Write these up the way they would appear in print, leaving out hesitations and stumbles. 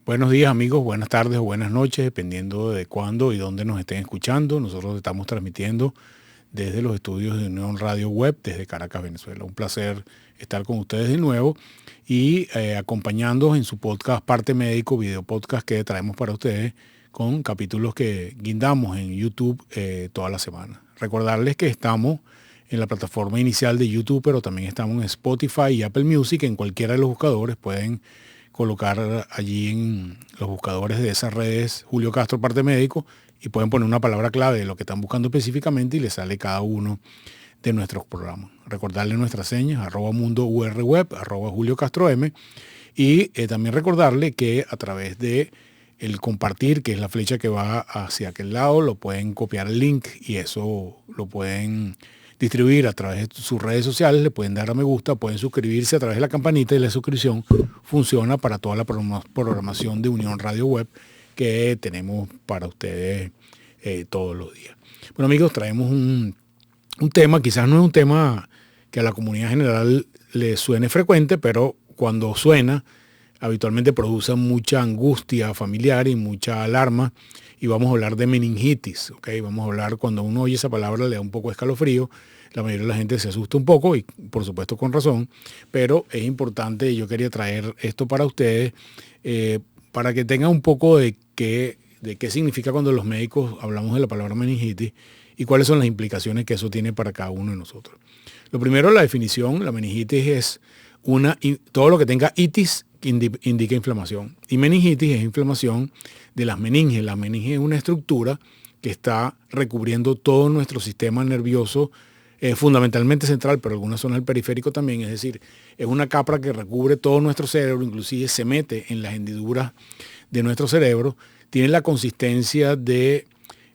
Buenos días amigos, buenas tardes o buenas noches, dependiendo de cuándo y dónde nos estén escuchando. Nosotros estamos transmitiendo desde los estudios de Unión Radio Web, desde Caracas, Venezuela. Un placer estar con ustedes de nuevo y acompañándonos en su podcast Parte Médico, video podcast que traemos para ustedes con capítulos que guindamos en YouTube toda la semana. Recordarles que estamos en la plataforma inicial de YouTube, pero también estamos en Spotify y Apple Music. En cualquiera de los buscadores pueden colocar allí en los buscadores de esas redes Julio Castro Parte Médico y pueden poner una palabra clave de lo que están buscando específicamente y les sale cada uno de nuestros programas. Recordarles nuestras señas, @mundourweb, @Julio Castro M, y también recordarle que a través de el compartir, que es la flecha que va hacia aquel lado, lo pueden copiar el link y eso lo pueden distribuir a través de sus redes sociales, le pueden dar a me gusta, pueden suscribirse a través de la campanita y la suscripción funciona para toda la programación de Unión Radio Web que tenemos para ustedes todos los días. Bueno amigos, traemos un tema, quizás no es un tema que a la comunidad general le suene frecuente, pero cuando suena habitualmente produce mucha angustia familiar y mucha alarma, y vamos a hablar de meningitis, ¿ok? Vamos a hablar, cuando uno oye esa palabra le da un poco de escalofrío, la mayoría de la gente se asusta un poco y por supuesto con razón, pero es importante y yo quería traer esto para ustedes para que tengan un poco de qué significa cuando los médicos hablamos de la palabra meningitis y cuáles son las implicaciones que eso tiene para cada uno de nosotros. Lo primero, la definición: la meningitis es todo lo que tenga itis indica inflamación. Y meningitis es inflamación de las meninges. La meninge es una estructura que está recubriendo todo nuestro sistema nervioso, fundamentalmente central, pero algunas zonas del periférico también. Es decir, es una capa que recubre todo nuestro cerebro, inclusive se mete en las hendiduras de nuestro cerebro. Tiene la consistencia de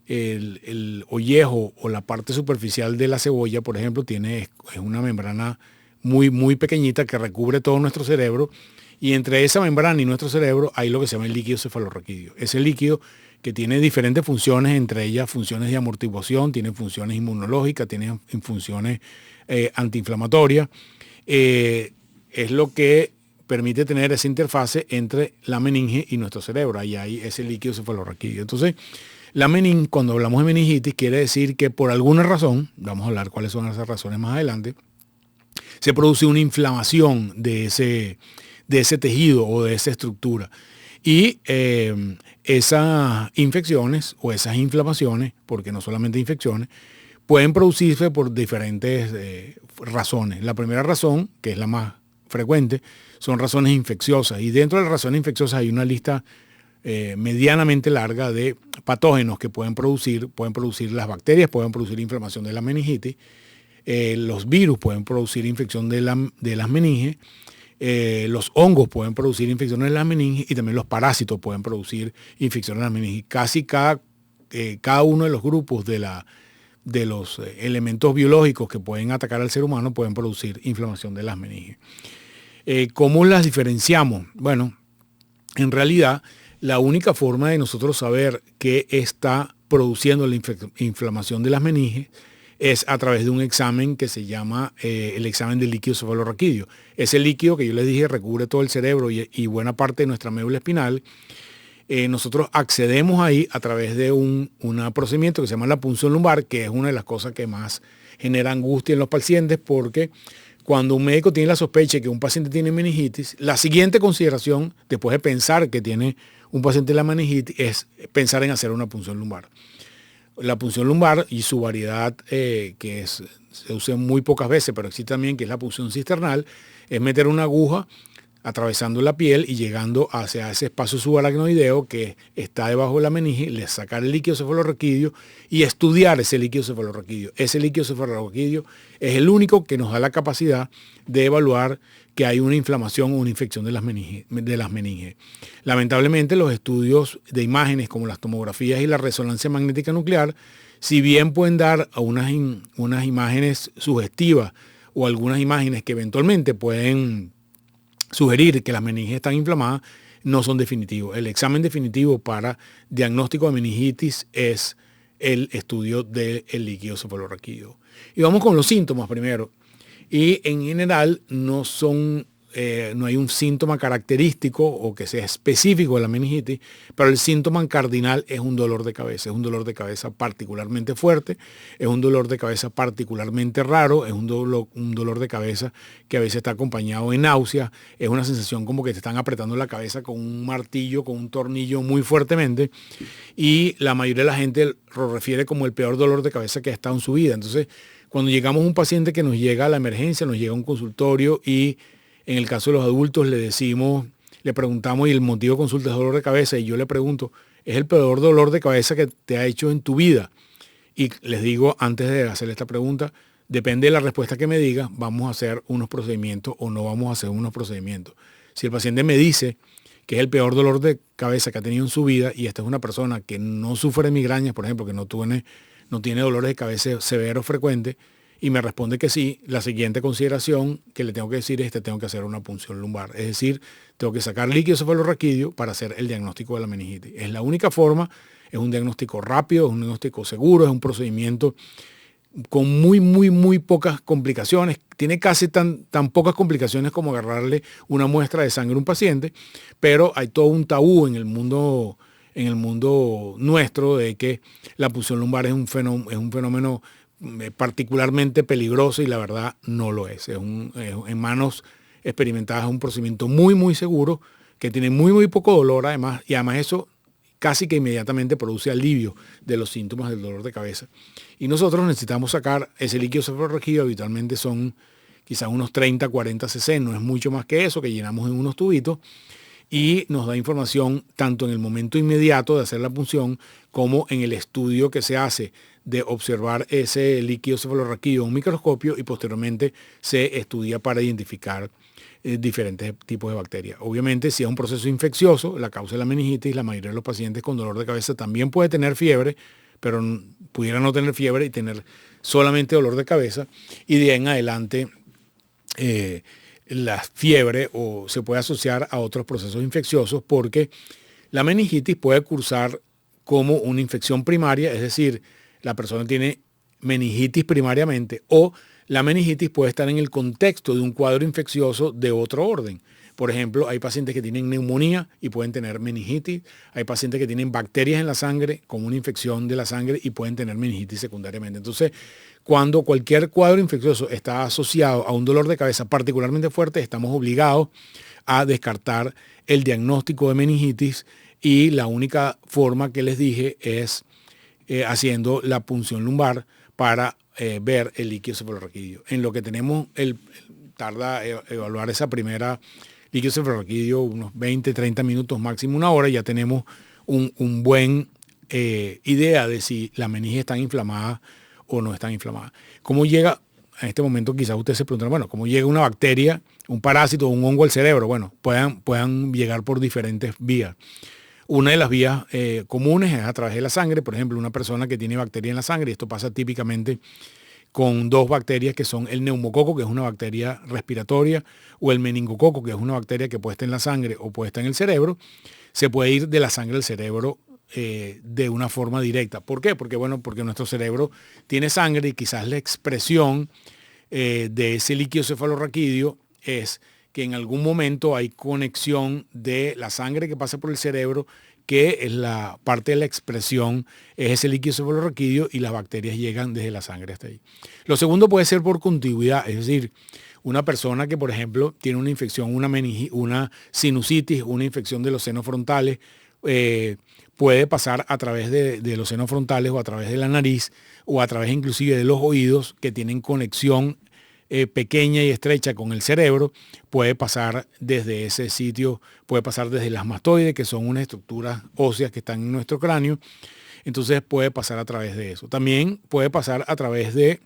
el ollejo o la parte superficial de la cebolla, por ejemplo, es una membrana muy, muy pequeñita que recubre todo nuestro cerebro. Y entre esa membrana y nuestro cerebro hay lo que se llama el líquido cefalorraquídeo. Ese líquido que tiene diferentes funciones, entre ellas funciones de amortiguación, tiene funciones inmunológicas, tiene funciones antiinflamatorias. Es lo que permite tener esa interfase entre la meninge y nuestro cerebro. Ahí hay ese líquido cefalorraquídeo. Entonces, cuando hablamos de meningitis, quiere decir que por alguna razón, vamos a hablar cuáles son esas razones más adelante, se produce una inflamación de ese tejido o de esa estructura. Y esas infecciones o esas inflamaciones, porque no solamente infecciones, pueden producirse por diferentes razones. La primera razón, que es la más frecuente, son razones infecciosas. Y dentro de las razones infecciosas hay una lista medianamente larga de patógenos que pueden producir las bacterias, pueden producir inflamación de la meningitis. Los virus pueden producir infección de las meninges. Los hongos pueden producir infecciones de las meninges y también los parásitos pueden producir infecciones de las meninges. Casi cada uno de los grupos de los elementos biológicos que pueden atacar al ser humano pueden producir inflamación de las meninges. ¿Cómo las diferenciamos? Bueno, en realidad la única forma de nosotros saber qué está produciendo la inflamación de las meninges es a través de un examen que se llama el examen del líquido cefalorraquídeo. Ese líquido que yo les dije recubre todo el cerebro y buena parte de nuestra médula espinal. Nosotros accedemos ahí a través de un procedimiento que se llama la punción lumbar, que es una de las cosas que más genera angustia en los pacientes, porque cuando un médico tiene la sospecha de que un paciente tiene meningitis, la siguiente consideración, después de pensar que tiene un paciente la meningitis, es pensar en hacer una punción lumbar. La punción lumbar y su variedad, se usa muy pocas veces, pero existe también, que es la punción cisternal, es meter una aguja atravesando la piel y llegando hacia ese espacio subaracnoideo que está debajo de la meninge, le sacar el líquido cefalorraquídeo y estudiar ese líquido cefalorraquídeo. Ese líquido cefalorraquídeo es el único que nos da la capacidad de evaluar que hay una inflamación o una infección de las meninges. Lamentablemente, los estudios de imágenes como las tomografías y la resonancia magnética nuclear, si bien pueden dar a unas imágenes sugestivas o algunas imágenes que eventualmente pueden sugerir que las meninges están inflamadas, no son definitivos. El examen definitivo para diagnóstico de meningitis es el estudio del líquido cefalorraquídeo. Y vamos con los síntomas primero. Y en general no son no hay un síntoma característico o que sea específico de la meningitis, pero el síntoma cardinal es un dolor de cabeza. Es un dolor de cabeza particularmente fuerte, es un dolor de cabeza particularmente raro, es un dolor de cabeza que a veces está acompañado de náuseas, es una sensación como que te están apretando la cabeza con un martillo, con un tornillo muy fuertemente, y la mayoría de la gente lo refiere como el peor dolor de cabeza que ha estado en su vida. Entonces, cuando llegamos a un paciente que nos llega a la emergencia, nos llega a un consultorio y en el caso de los adultos le preguntamos y el motivo de consulta es dolor de cabeza y yo le pregunto, ¿es el peor dolor de cabeza que te ha hecho en tu vida? Y les digo, antes de hacer esta pregunta, depende de la respuesta que me diga, vamos a hacer unos procedimientos o no vamos a hacer unos procedimientos. Si el paciente me dice que es el peor dolor de cabeza que ha tenido en su vida y esta es una persona que no sufre de migrañas, por ejemplo, que no tiene dolores de cabeza severos frecuentes, y me responde que sí, la siguiente consideración que le tengo que decir es que tengo que hacer una punción lumbar. Es decir, tengo que sacar líquido cefalorraquídeo para hacer el diagnóstico de la meningitis. Es la única forma, es un diagnóstico rápido, es un diagnóstico seguro, es un procedimiento con muy pocas complicaciones. Tiene casi tan pocas complicaciones como agarrarle una muestra de sangre a un paciente, pero hay todo un tabú en el mundo nuestro de que la punción lumbar es un fenómeno particularmente peligroso y la verdad no lo es. En manos experimentadas es un procedimiento muy seguro que tiene muy poco dolor además, y además eso casi que inmediatamente produce alivio de los síntomas del dolor de cabeza. Y nosotros necesitamos sacar ese líquido cefalorraquídeo, habitualmente son quizás unos 30, 40 cc, no es mucho más que eso, que llenamos en unos tubitos, y nos da información tanto en el momento inmediato de hacer la punción como en el estudio que se hace de observar ese líquido cefalorraquídeo en un microscopio y posteriormente se estudia para identificar diferentes tipos de bacterias. Obviamente, si es un proceso infeccioso, la causa de la meningitis, la mayoría de los pacientes con dolor de cabeza también puede tener fiebre, pero pudiera no tener fiebre y tener solamente dolor de cabeza, y de ahí en adelante la fiebre o se puede asociar a otros procesos infecciosos porque la meningitis puede cursar como una infección primaria, es decir, la persona tiene meningitis primariamente o la meningitis puede estar en el contexto de un cuadro infeccioso de otro orden. Por ejemplo, hay pacientes que tienen neumonía y pueden tener meningitis. Hay pacientes que tienen bacterias en la sangre como una infección de la sangre y pueden tener meningitis secundariamente. Entonces, cuando cualquier cuadro infeccioso está asociado a un dolor de cabeza particularmente fuerte, estamos obligados a descartar el diagnóstico de meningitis y la única forma que les dije es haciendo la punción lumbar para ver el líquido cefalorraquídeo. En lo que tenemos, tarda evaluar esa primera líquido cefalorraquídeo unos 20, 30 minutos, máximo una hora, y ya tenemos un buen idea de si la meninge está inflamada o no está inflamada. ¿Cómo llega? En este momento quizás ustedes se preguntan, bueno, ¿cómo llega una bacteria, un parásito, un hongo al cerebro? Bueno, puedan llegar por diferentes vías. Una de las vías comunes es a través de la sangre. Por ejemplo, una persona que tiene bacteria en la sangre, y esto pasa típicamente con dos bacterias que son el neumococo, que es una bacteria respiratoria, o el meningococo, que es una bacteria que puede estar en la sangre o puede estar en el cerebro, se puede ir de la sangre al cerebro de una forma directa. ¿Por qué? Porque nuestro cerebro tiene sangre y quizás la expresión de ese líquido cefalorraquídeo es que en algún momento hay conexión de la sangre que pasa por el cerebro, que es la parte de la expresión, es ese líquido cefalorraquídeo y las bacterias llegan desde la sangre hasta ahí. Lo segundo puede ser por contigüidad, es decir, una persona que, por ejemplo, tiene una infección, una sinusitis, una infección de los senos frontales, puede pasar a través de los senos frontales o a través de la nariz o a través inclusive de los oídos que tienen conexión pequeña y estrecha con el cerebro, puede pasar desde ese sitio, puede pasar desde las mastoides, que son unas estructuras óseas que están en nuestro cráneo, entonces puede pasar a través de eso. También puede pasar a través de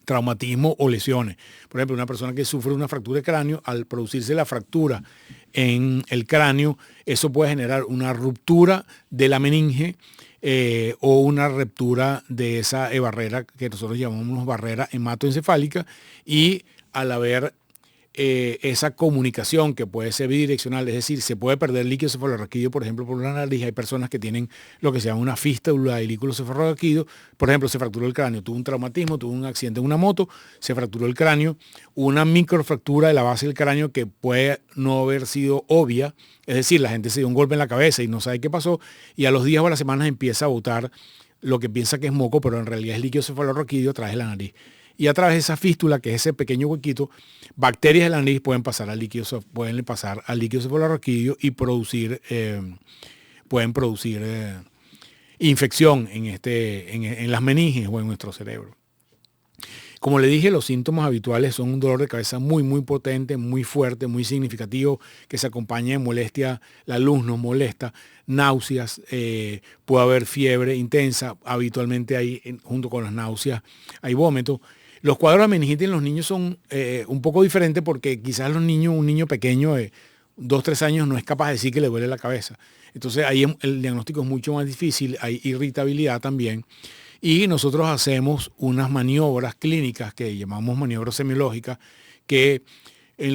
traumatismo o lesiones. Por ejemplo, una persona que sufre una fractura de cráneo, al producirse la fractura en el cráneo, eso puede generar una ruptura de la meninge o una ruptura de esa barrera que nosotros llamamos barrera hematoencefálica, y al haber esa comunicación que puede ser bidireccional, es decir, se puede perder líquido cefalorraquídeo, por ejemplo, por la nariz. Hay personas que tienen lo que se llama una fístula del líquido cefalorraquídeo. Por ejemplo, se fracturó el cráneo, tuvo un traumatismo, tuvo un accidente en una moto, se fracturó el cráneo, una microfractura de la base del cráneo que puede no haber sido obvia, es decir, la gente se dio un golpe en la cabeza y no sabe qué pasó, y a los días o a las semanas empieza a botar lo que piensa que es moco, pero en realidad es líquido cefalorraquídeo a través de la nariz. Y a través de esa fístula, que es ese pequeño huequito, bacterias de la nariz pueden pasar al líquido cefalorraquídeo y pueden producir infección en las meninges o en nuestro cerebro. Como le dije, los síntomas habituales son un dolor de cabeza muy, muy potente, muy fuerte, muy significativo, que se acompaña de molestia, la luz nos molesta, náuseas, puede haber fiebre intensa, habitualmente hay, junto con las náuseas, hay vómito. Los cuadros de meningitis en los niños son un poco diferentes porque quizás un niño pequeño de 2, 3 años no es capaz de decir que le duele la cabeza. Entonces ahí el diagnóstico es mucho más difícil, hay irritabilidad también. Y nosotros hacemos unas maniobras clínicas que llamamos maniobras semiológicas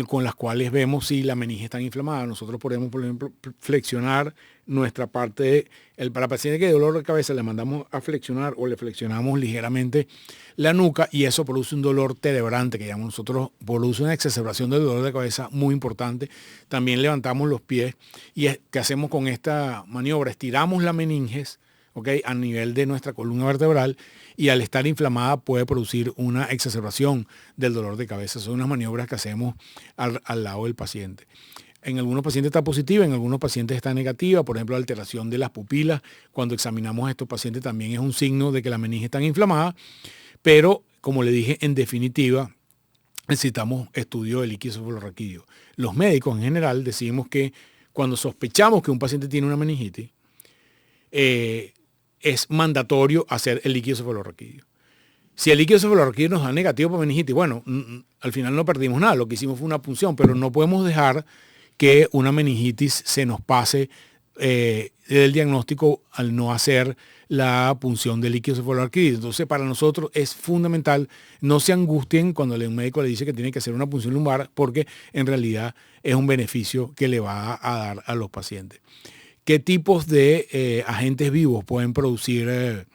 con las cuales vemos si la meninge está inflamada. Nosotros podemos, por ejemplo, flexionar nuestra parte, para pacientes que hay dolor de cabeza le mandamos a flexionar o le flexionamos ligeramente la nuca y eso produce un dolor terebrante que llamamos nosotros, produce una exacerbación del dolor de cabeza muy importante. También levantamos los pies y ¿qué hacemos con esta maniobra? Estiramos la meninges, ¿okay?, a nivel de nuestra columna vertebral y al estar inflamada puede producir una exacerbación del dolor de cabeza. Son unas maniobras que hacemos al lado del paciente. En algunos pacientes está positiva, en algunos pacientes está negativa. Por ejemplo, alteración de las pupilas. Cuando examinamos a estos pacientes también es un signo de que la meninge está inflamada. Pero, como le dije, en definitiva, necesitamos estudio de líquido cefalorraquídeo. Los médicos en general decimos que cuando sospechamos que un paciente tiene una meningitis, es mandatorio hacer el líquido cefalorraquídeo. Si el líquido cefalorraquídeo nos da negativo para meningitis, bueno, al final no perdimos nada, lo que hicimos fue una punción, pero no podemos dejar que una meningitis se nos pase del diagnóstico al no hacer la punción del líquido cefalorraquídeo. Entonces, para nosotros es fundamental, no se angustien cuando un médico le dice que tiene que hacer una punción lumbar, porque en realidad es un beneficio que le va a dar a los pacientes. ¿Qué tipos de agentes vivos pueden producir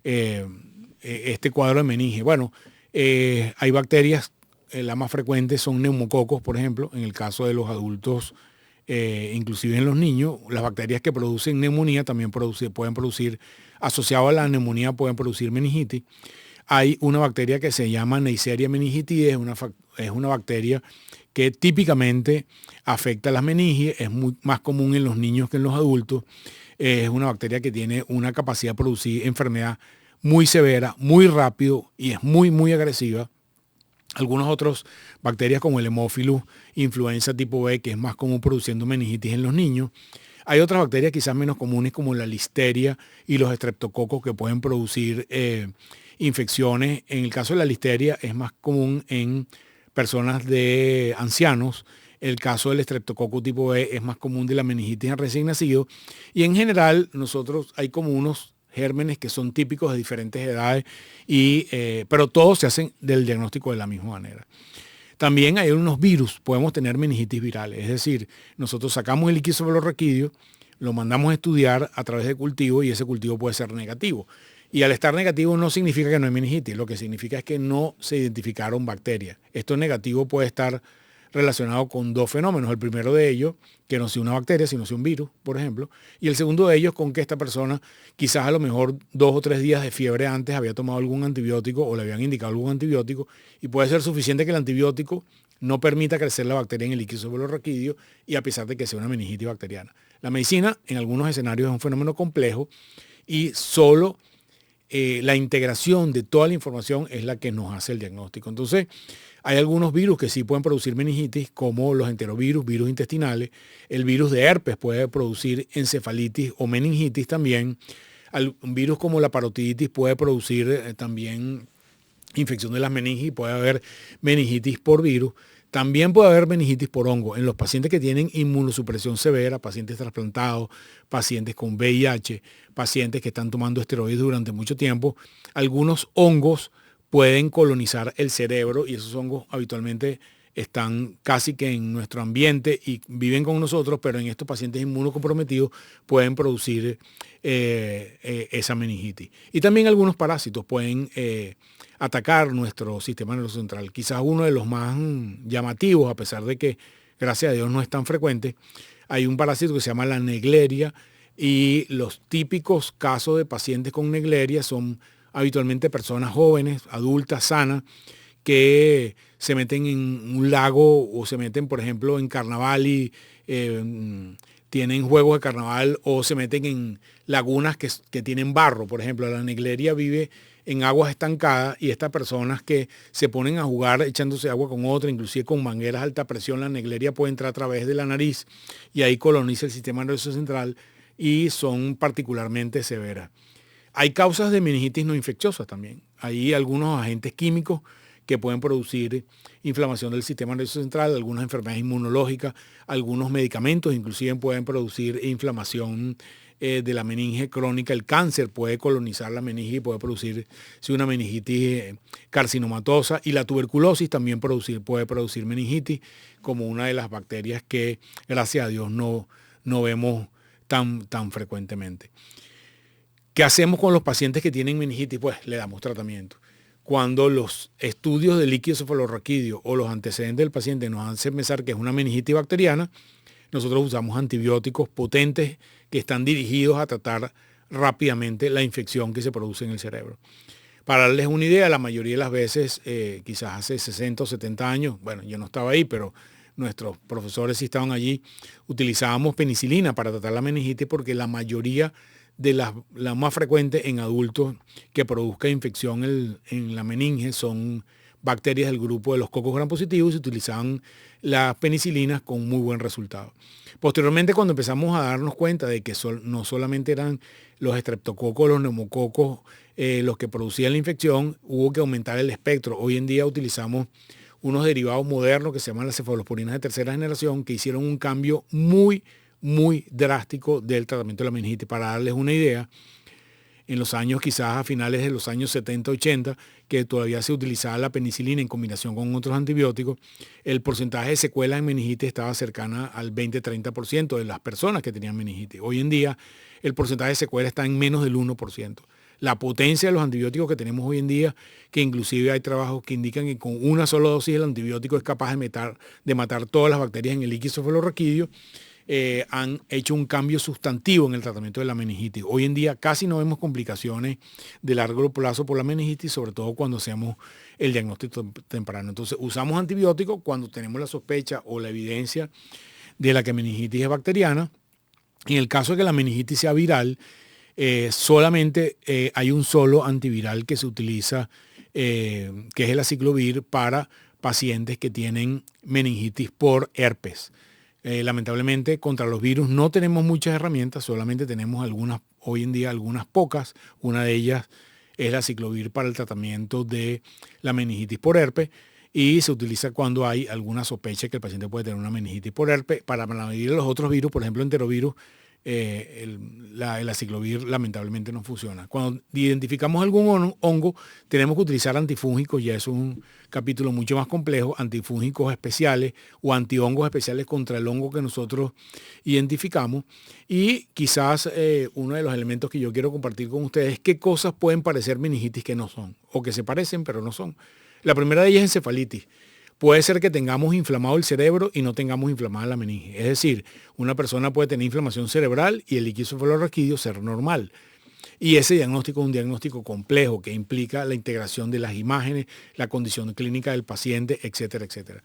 este cuadro de meninge? Bueno, hay bacterias, las más frecuentes son neumococos, por ejemplo, en el caso de los adultos, inclusive en los niños, las bacterias que producen neumonía también pueden producir, asociado a la neumonía pueden producir meningitis. Hay una bacteria que se llama Neisseria meningitidis, es una bacteria que típicamente afecta a las meninges, es más común en los niños que en los adultos. Es una bacteria que tiene una capacidad de producir enfermedad muy severa, muy rápido y es muy, muy agresiva. Algunas otras bacterias como el Haemophilus influenza tipo B, que es más común produciendo meningitis en los niños. Hay otras bacterias quizás menos comunes como la listeria y los estreptococos que pueden producir infecciones. En el caso de la listeria es más común en personas de ancianos. El caso del estreptococo tipo B es más común de la meningitis en recién nacido. Y en general nosotros hay como unos gérmenes que son típicos de diferentes edades, pero todos se hacen del diagnóstico de la misma manera. También hay unos virus, podemos tener meningitis virales, es decir, nosotros sacamos el líquido cefalorraquídeo, lo mandamos a estudiar a través de cultivo y ese cultivo puede ser negativo. Y al estar negativo no significa que no hay meningitis, lo que significa es que no se identificaron bacterias. Esto negativo puede estar relacionado con dos fenómenos. El primero de ellos, que no sea una bacteria, sino sea un virus, por ejemplo. Y el segundo de ellos, con que esta persona quizás a lo mejor 2 o 3 días de fiebre antes había tomado algún antibiótico o le habían indicado algún antibiótico y puede ser suficiente que el antibiótico no permita crecer la bacteria en el líquido cefalorraquídeo y a pesar de que sea una meningitis bacteriana. La medicina en algunos escenarios es un fenómeno complejo y solo la integración de toda la información es la que nos hace el diagnóstico. Entonces, hay algunos virus que sí pueden producir meningitis, como los enterovirus, virus intestinales. El virus de herpes puede producir encefalitis o meningitis también. Un virus como la parotiditis puede producir también infección de las meninges y puede haber meningitis por virus. También puede haber meningitis por hongo en los pacientes que tienen inmunosupresión severa, pacientes trasplantados, pacientes con VIH, pacientes que están tomando esteroides durante mucho tiempo. Algunos hongos pueden colonizar el cerebro y esos hongos habitualmente están casi que en nuestro ambiente y viven con nosotros, pero en estos pacientes inmunocomprometidos pueden producir esa meningitis. Y también algunos parásitos pueden atacar nuestro sistema nervioso central. Quizás uno de los más llamativos, a pesar de que, gracias a Dios, no es tan frecuente, hay un parásito que se llama la Naegleria, y los típicos casos de pacientes con Naegleria son habitualmente personas jóvenes, adultas, sanas, que se meten en un lago o se meten, por ejemplo, en carnaval y tienen juegos de carnaval, o se meten en lagunas que tienen barro. Por ejemplo, la Naegleria vive en aguas estancadas, y estas personas que se ponen a jugar echándose agua con otra, inclusive con mangueras de alta presión, la Naegleria puede entrar a través de la nariz y ahí coloniza el sistema nervioso central y son particularmente severas. Hay causas de meningitis no infecciosas también. Hay algunos agentes químicos que pueden producir inflamación del sistema nervioso central, algunas enfermedades inmunológicas, algunos medicamentos inclusive pueden producir inflamación de la meninge crónica. El cáncer puede colonizar la meninge y puede producir una meningitis carcinomatosa, y la tuberculosis también puede producir meningitis, como una de las bacterias que, gracias a Dios, no vemos tan frecuentemente. ¿Qué hacemos con los pacientes que tienen meningitis? Pues le damos tratamiento. Cuando los estudios de líquido cefalorraquídeo o los antecedentes del paciente nos hacen pensar que es una meningitis bacteriana, nosotros usamos antibióticos potentes que están dirigidos a tratar rápidamente la infección que se produce en el cerebro. Para darles una idea, la mayoría de las veces, quizás hace 60 o 70 años, bueno, yo no estaba ahí, pero nuestros profesores sí estaban allí, utilizábamos penicilina para tratar la meningitis, porque la mayoría de las más frecuentes en adultos que produzca infección en la meninge son bacterias del grupo de los cocos gram positivos, y se utilizaban las penicilinas con muy buen resultado. Posteriormente, cuando empezamos a darnos cuenta de que no solamente eran los estreptococos, los neumococos los que producían la infección, hubo que aumentar el espectro. Hoy en día utilizamos unos derivados modernos que se llaman las cefalosporinas de tercera generación, que hicieron un cambio muy drástico del tratamiento de la meningitis. Para darles una idea, en los años, quizás a finales de los años 70, 80, que todavía se utilizaba la penicilina en combinación con otros antibióticos, el porcentaje de secuelas en meningitis estaba cercana al 20-30% de las personas que tenían meningitis. Hoy en día, el porcentaje de secuelas está en menos del 1%. La potencia de los antibióticos que tenemos hoy en día, que inclusive hay trabajos que indican que con una sola dosis el antibiótico es capaz de matar todas las bacterias en el líquido cefalorraquídeo, han hecho un cambio sustantivo en el tratamiento de la meningitis. Hoy en día casi no vemos complicaciones de largo plazo por la meningitis, sobre todo cuando hacemos el diagnóstico temprano. Entonces usamos antibióticos cuando tenemos la sospecha o la evidencia de la que meningitis es bacteriana. En el caso de que la meningitis sea viral, solamente hay un solo antiviral que se utiliza, que es el aciclovir, para pacientes que tienen meningitis por herpes. Lamentablemente contra los virus no tenemos muchas herramientas, solamente tenemos hoy en día algunas pocas. Una de ellas es la aciclovir para el tratamiento de la meningitis por herpes, y se utiliza cuando hay alguna sospecha que el paciente puede tener una meningitis por herpes. Para la mayoría de los otros virus, por ejemplo enterovirus, el aciclovir lamentablemente no funciona. Cuando identificamos algún hongo, tenemos que utilizar antifúngicos, ya es un capítulo mucho más complejo, antifúngicos especiales o antihongos especiales contra el hongo que nosotros identificamos. Y quizás uno de los elementos que yo quiero compartir con ustedes es qué cosas pueden parecer meningitis que no son, o que se parecen pero no son. La primera de ellas es encefalitis. Puede ser que tengamos inflamado el cerebro y no tengamos inflamada la meninge. Es decir, una persona puede tener inflamación cerebral y el líquido cefalorraquídeo ser normal. Y ese diagnóstico es un diagnóstico complejo que implica la integración de las imágenes, la condición clínica del paciente, etcétera, etcétera.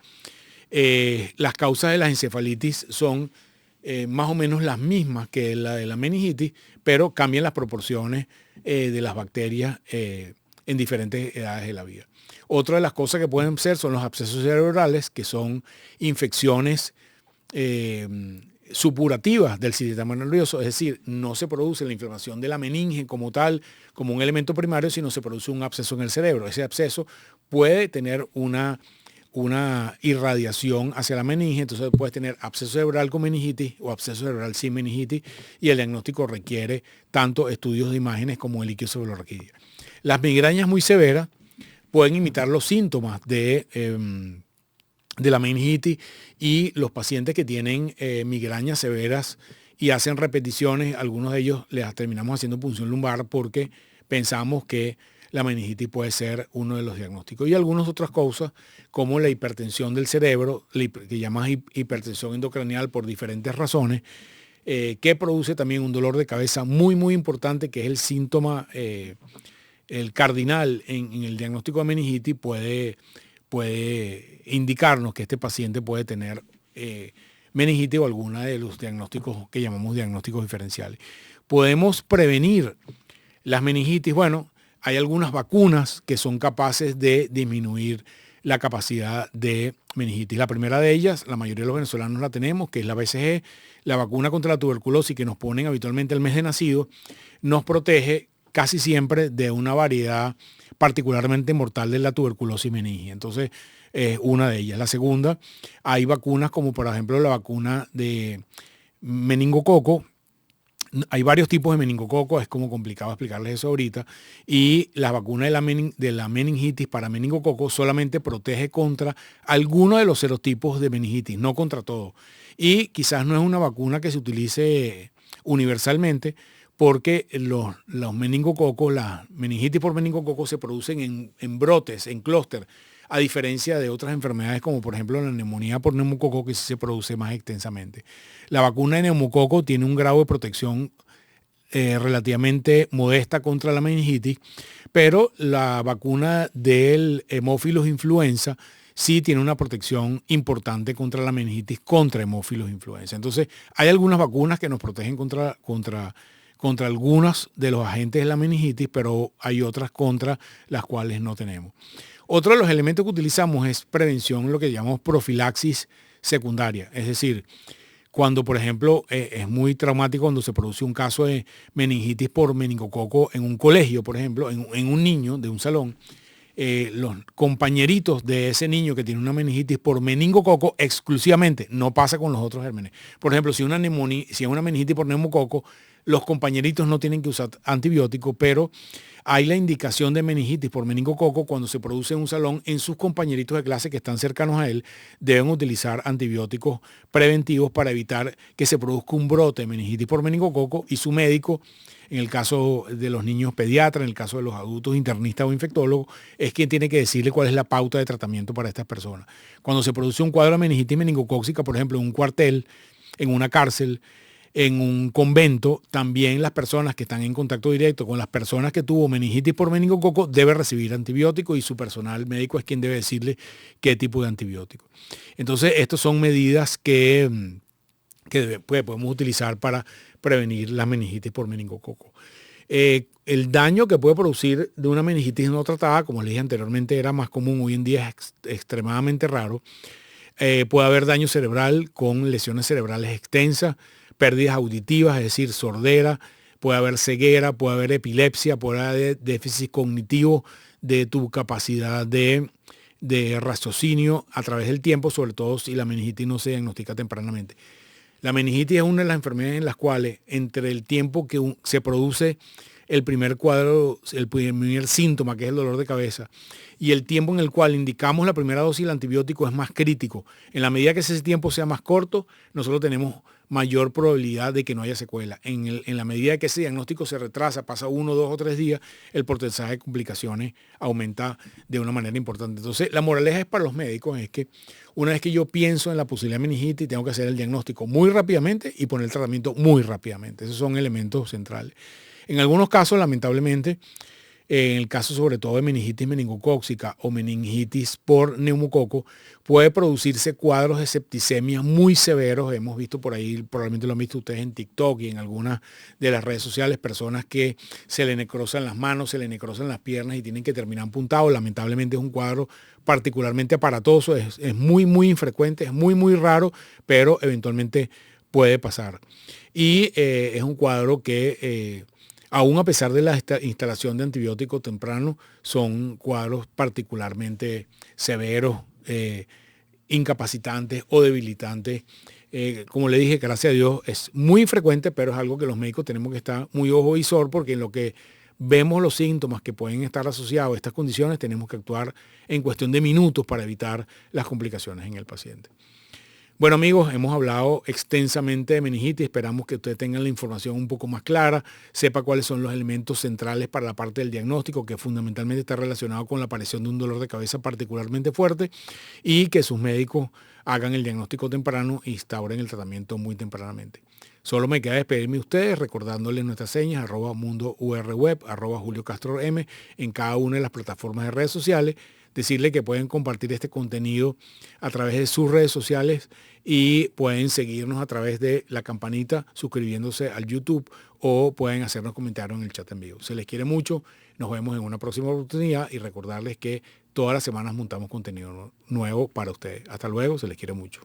Las causas de las encefalitis son más o menos las mismas que la de la meningitis, pero cambian las proporciones de las bacterias en diferentes edades de la vida. Otra de las cosas que pueden ser son los abscesos cerebrales, que son infecciones supurativas del sistema nervioso, es decir, no se produce la inflamación de la meninge como tal, como un elemento primario, sino se produce un absceso en el cerebro. Ese absceso puede tener una irradiación hacia la meninge, entonces puedes tener absceso cerebral con meningitis o absceso cerebral sin meningitis, y el diagnóstico requiere tanto estudios de imágenes como el líquido cefalorraquídeo. Las migrañas muy severas pueden imitar los síntomas de de la meningitis, y los pacientes que tienen migrañas severas y hacen repeticiones, algunos de ellos les terminamos haciendo punción lumbar porque pensamos que la meningitis puede ser uno de los diagnósticos. Y algunas otras cosas, como la hipertensión del cerebro, que llaman hipertensión endocranial por diferentes razones, que produce también un dolor de cabeza muy, muy importante, que es el síntoma, el cardinal en el diagnóstico de meningitis, puede indicarnos que este paciente puede tener meningitis o alguna de los diagnósticos que llamamos diagnósticos diferenciales. Podemos prevenir las meningitis. Bueno, hay algunas vacunas que son capaces de disminuir la capacidad de meningitis. La primera de ellas, la mayoría de los venezolanos la tenemos, que es la BCG, la vacuna contra la tuberculosis que nos ponen habitualmente al mes de nacido, nos protege casi siempre de una variedad particularmente mortal de la tuberculosis meningia. Entonces, una de ellas. La segunda, hay vacunas como por ejemplo la vacuna de meningococo. Hay varios tipos de meningococo, es como complicado explicarles eso ahorita, y la vacuna de la meningitis para meningococo solamente protege contra alguno de los serotipos de meningitis, no contra todo. Y quizás no es una vacuna que se utilice universalmente, porque los meningococos, la meningitis por meningococo se producen en brotes, en clúster, a diferencia de otras enfermedades como por ejemplo la neumonía por neumococo, que sí se produce más extensamente. La vacuna de neumococo tiene un grado de protección relativamente modesta contra la meningitis, pero la vacuna del Haemophilus influenza sí tiene una protección importante contra la meningitis, contra Haemophilus influenza. Entonces, hay algunas vacunas que nos protegen contra algunos de los agentes de la meningitis, pero hay otras contra las cuales no tenemos. Otro de los elementos que utilizamos es prevención, lo que llamamos profilaxis secundaria. Es decir, cuando, por ejemplo, es muy traumático cuando se produce un caso de meningitis por meningococo en un colegio, por ejemplo, en un niño de un salón, los compañeritos de ese niño que tiene una meningitis por meningococo exclusivamente, no pasa con los otros gérmenes. Por ejemplo, si es una meningitis por neumococo, los compañeritos no tienen que usar antibióticos, pero hay la indicación de meningitis por meningococo cuando se produce en un salón. En sus compañeritos de clase que están cercanos a él deben utilizar antibióticos preventivos para evitar que se produzca un brote de meningitis por meningococo, y su médico, en el caso de los niños pediatras, en el caso de los adultos internistas o infectólogos, es quien tiene que decirle cuál es la pauta de tratamiento para estas personas. Cuando se produce un cuadro de meningitis meningocócica, por ejemplo, en un cuartel, en una cárcel, en un convento, también las personas que están en contacto directo con las personas que tuvo meningitis por meningococo deben recibir antibióticos, y su personal médico es quien debe decirle qué tipo de antibiótico. Entonces, estas son medidas que podemos utilizar para prevenir la meningitis por meningococo. El daño que puede producir de una meningitis no tratada, como les dije anteriormente, era más común, hoy en día es extremadamente raro. Puede haber daño cerebral con lesiones cerebrales extensas, pérdidas auditivas, es decir, sordera, puede haber ceguera, puede haber epilepsia, puede haber déficit cognitivo de tu capacidad de raciocinio a través del tiempo, sobre todo si la meningitis no se diagnostica tempranamente. La meningitis es una de las enfermedades en las cuales entre el tiempo que se produce el primer cuadro, el primer síntoma, que es el dolor de cabeza, y el tiempo en el cual indicamos la primera dosis del antibiótico es más crítico. En la medida que ese tiempo sea más corto, nosotros tenemos mayor probabilidad de que no haya secuela. En la medida que ese diagnóstico se retrasa, pasa 1, 2 o 3 días, el porcentaje de complicaciones aumenta de una manera importante. Entonces, la moraleja es para los médicos, es que una vez que yo pienso en la posibilidad de meningitis, tengo que hacer el diagnóstico muy rápidamente y poner el tratamiento muy rápidamente. Esos son elementos centrales. En algunos casos, lamentablemente, en el caso sobre todo de meningitis meningocócica o meningitis por neumococo, puede producirse cuadros de septicemia muy severos. Hemos visto por ahí, probablemente lo han visto ustedes en TikTok y en algunas de las redes sociales, personas que se le necrosan las manos, se le necrosan las piernas y tienen que terminar amputados. Lamentablemente es un cuadro particularmente aparatoso, es muy, muy infrecuente, es muy, muy raro, pero eventualmente puede pasar. Y es un cuadro que aún a pesar de la instalación de antibióticos temprano, son cuadros particularmente severos, incapacitantes o debilitantes. Como le dije, gracias a Dios es muy frecuente, pero es algo que los médicos tenemos que estar muy ojo visor, porque en lo que vemos los síntomas que pueden estar asociados a estas condiciones, tenemos que actuar en cuestión de minutos para evitar las complicaciones en el paciente. Bueno amigos, hemos hablado extensamente de meningitis, esperamos que ustedes tengan la información un poco más clara, sepa cuáles son los elementos centrales para la parte del diagnóstico, que fundamentalmente está relacionado con la aparición de un dolor de cabeza particularmente fuerte, y que sus médicos hagan el diagnóstico temprano e instauren el tratamiento muy tempranamente. Solo me queda despedirme de ustedes recordándoles nuestras señas, @mundourweb, @JulioCastroM en cada una de las plataformas de redes sociales. Decirle que pueden compartir este contenido a través de sus redes sociales y pueden seguirnos a través de la campanita suscribiéndose al YouTube o pueden hacernos comentarios en el chat en vivo. Se les quiere mucho, nos vemos en una próxima oportunidad y recordarles que todas las semanas montamos contenido nuevo para ustedes. Hasta luego, se les quiere mucho.